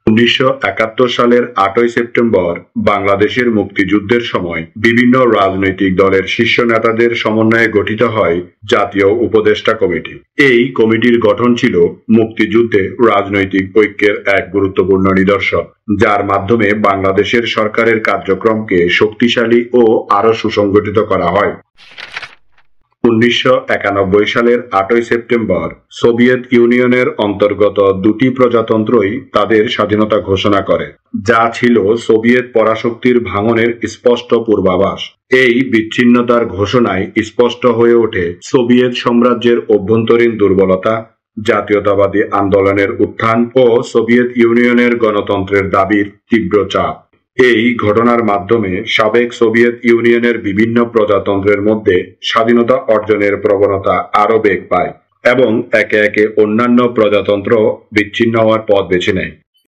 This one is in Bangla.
1971 সালের 8ই সেপ্টেম্বর বাংলাদেশের মুক্তিযুদ্ধের সময় বিভিন্ন রাজনৈতিক দলের শীর্ষ নেতাদের সমন্বয়ে গঠিত হয় জাতীয় উপদেষ্টা কমিটি। এই কমিটির গঠন ছিল মুক্তিযুদ্ধে রাজনৈতিক ঐক্যের এক গুরুত্বপূর্ণ নিদর্শন, যার মাধ্যমে বাংলাদেশের সরকারের কার্যক্রমকে শক্তিশালী ও আরো সুসংগঠিত করা হয়। 1991 সালের 8ই সেপ্টেম্বর সোভিয়েত ইউনিয়নের অন্তর্গত দুটি প্রজাতন্ত্রই তাদের স্বাধীনতা ঘোষণা করে, যা ছিল সোভিয়েত পরাশক্তির ভাঙনের স্পষ্ট পূর্বাভাস। এই বিচ্ছিন্নতার ঘোষণায় স্পষ্ট হয়ে ওঠে সোভিয়েত সাম্রাজ্যের অভ্যন্তরীণ দুর্বলতা, জাতীয়তাবাদী আন্দোলনের উত্থান ও সোভিয়েত ইউনিয়নের গণতন্ত্রের দাবির তীব্র চাপ। এই ঘটনার মাধ্যমে সাবেক সোভিয়েত ইউনিয়নের বিভিন্ন প্রজাতন্ত্রের মধ্যে স্বাধীনতা অর্জনের প্রবণতা আরও বেগ পায় এবং একে একে অন্যান্য প্রজাতন্ত্র বিচ্ছিন্ন হওয়ার পথ বেছে নেয়।